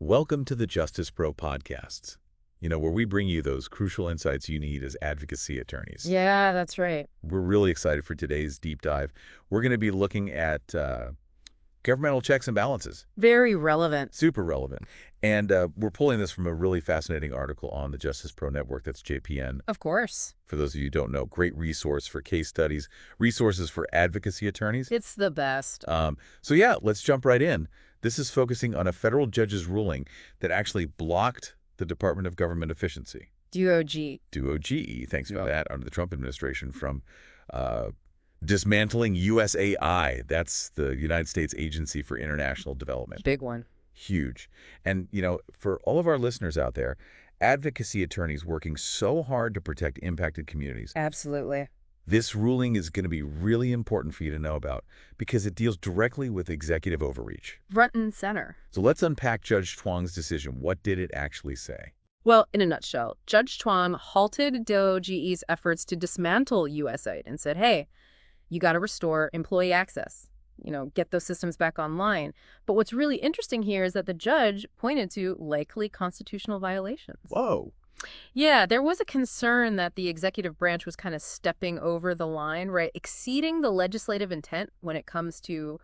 Welcome to the Justice Pro podcasts, where we bring you those crucial insights you need as advocacy attorneys. Yeah, that's right. We're really excited for today's deep dive. We're going to be looking at governmental checks and balances. Very relevant. Super relevant. And we're pulling this from a really fascinating article on the Justice Pro Network. That's JPN. Of course. For those of you who don't know, great resource for case studies, resources for advocacy attorneys. It's the best. So yeah, let's jump right in. This is focusing on a federal judge's ruling that actually blocked the Department of Government Efficiency. DOG. DOGE, thanks for that, under the Trump administration, from dismantling USAID. That's the United States Agency for International Development. Big one. Huge. And, for all of our listeners out there, advocacy attorneys working so hard to protect impacted communities. Absolutely. This ruling is going to be really important for you to know about because it deals directly with executive overreach. Front and center. So let's unpack Judge Chuang's decision. What did it actually say? Well, in a nutshell, Judge Chuang halted DOGE's efforts to dismantle USAID and said, hey, you got to restore employee access. Get those systems back online. But what's really interesting here is that the judge pointed to likely constitutional violations. Whoa. Yeah, there was a concern that the executive branch was kind of stepping over the line, right? Exceeding the legislative intent when it comes to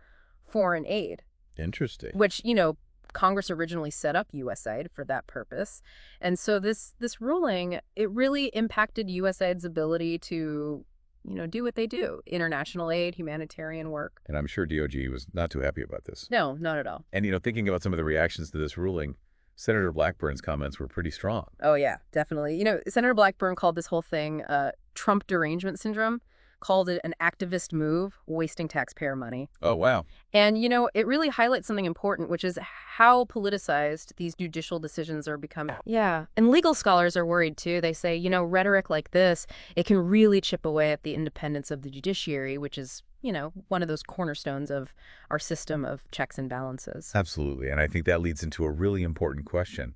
foreign aid. Interesting. Which, Congress originally set up USAID for that purpose. And so this ruling, it really impacted USAID's ability to do what they do. International aid, humanitarian work. And I'm sure DOG was not too happy about this. No, not at all. And, thinking about some of the reactions to this ruling, Senator Blackburn's comments were pretty strong. Oh, yeah, definitely. Senator Blackburn called this whole thing Trump derangement syndrome, called it an activist move, wasting taxpayer money. Oh, wow. And, it really highlights something important, which is how politicized these judicial decisions are becoming. Yeah. And legal scholars are worried, too. They say, rhetoric like this, it can really chip away at the independence of the judiciary, which is one of those cornerstones of our system of checks and balances. Absolutely. And I think that leads into a really important question.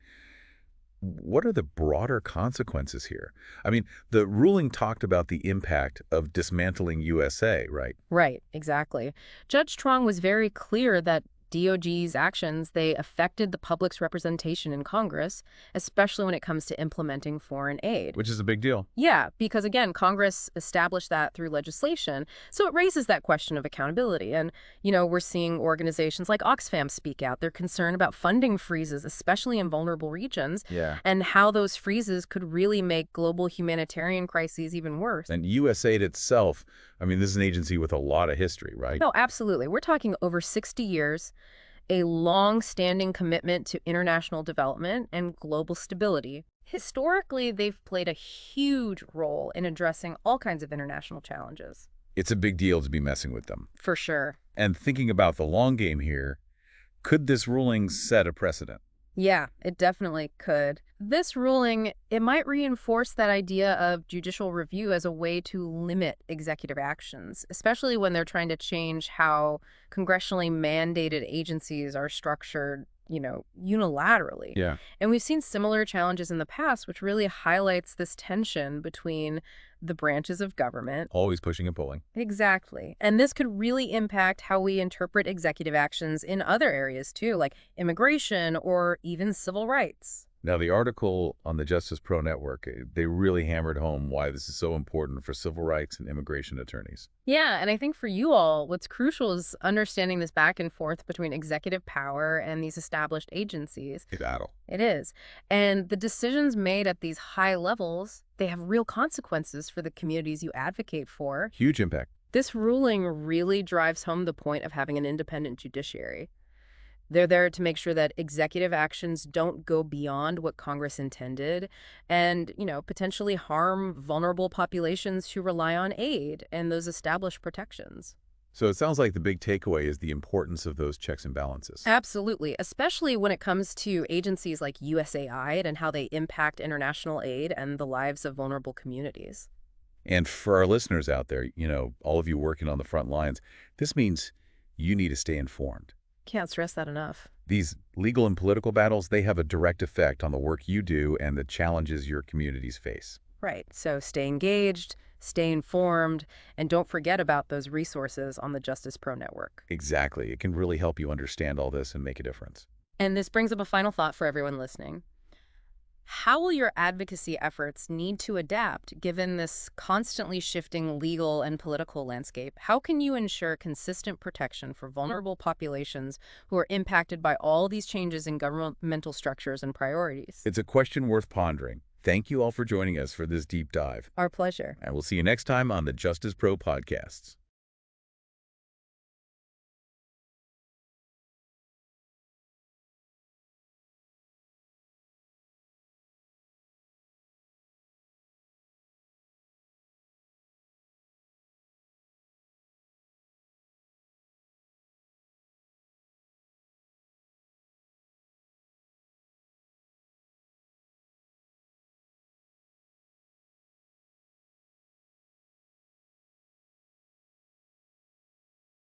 What are the broader consequences here? I mean, the ruling talked about the impact of dismantling USA, right? Right, exactly. Judge Chuang was very clear that DOG's actions, they affected the public's representation in Congress, especially when it comes to implementing foreign aid. Which is a big deal. Yeah, because again, Congress established that through legislation. So it raises that question of accountability. And, we're seeing organizations like Oxfam speak out. They're concerned about funding freezes, especially in vulnerable regions, and how those freezes could really make global humanitarian crises even worse. And USAID itself, this is an agency with a lot of history, right? No, absolutely. We're talking over 60 years. A long-standing commitment to international development and global stability. Historically, they've played a huge role in addressing all kinds of international challenges. It's a big deal to be messing with them. For sure. And thinking about the long game here, could this ruling set a precedent? Yeah, it definitely could. This ruling, it might reinforce that idea of judicial review as a way to limit executive actions, especially when they're trying to change how congressionally mandated agencies are structured, unilaterally. Yeah. And we've seen similar challenges in the past, which really highlights this tension between the branches of government. Always pushing and pulling. Exactly. And this could really impact how we interpret executive actions in other areas, too, like immigration or even civil rights. Now, the article on the Justice Pro Network, they really hammered home why this is so important for civil rights and immigration attorneys. Yeah, and I think for you all, what's crucial is understanding this back and forth between executive power and these established agencies. A battle. It is. And the decisions made at these high levels, they have real consequences for the communities you advocate for. Huge impact. This ruling really drives home the point of having an independent judiciary. They're there to make sure that executive actions don't go beyond what Congress intended and, potentially harm vulnerable populations who rely on aid and those established protections. So it sounds like the big takeaway is the importance of those checks and balances. Absolutely, especially when it comes to agencies like USAID and how they impact international aid and the lives of vulnerable communities. And for our listeners out there, all of you working on the front lines, this means you need to stay informed. Can't stress that enough. These legal and political battles, they have a direct effect on the work you do and the challenges your communities face. Right. So stay engaged, stay informed, and don't forget about those resources on the Justice Pro Network. Exactly. It can really help you understand all this and make a difference. And this brings up a final thought for everyone listening. How will your advocacy efforts need to adapt given this constantly shifting legal and political landscape? How can you ensure consistent protection for vulnerable populations who are impacted by all these changes in governmental structures and priorities? It's a question worth pondering. Thank you all for joining us for this deep dive. Our pleasure. And we'll see you next time on the Justice Pro podcasts.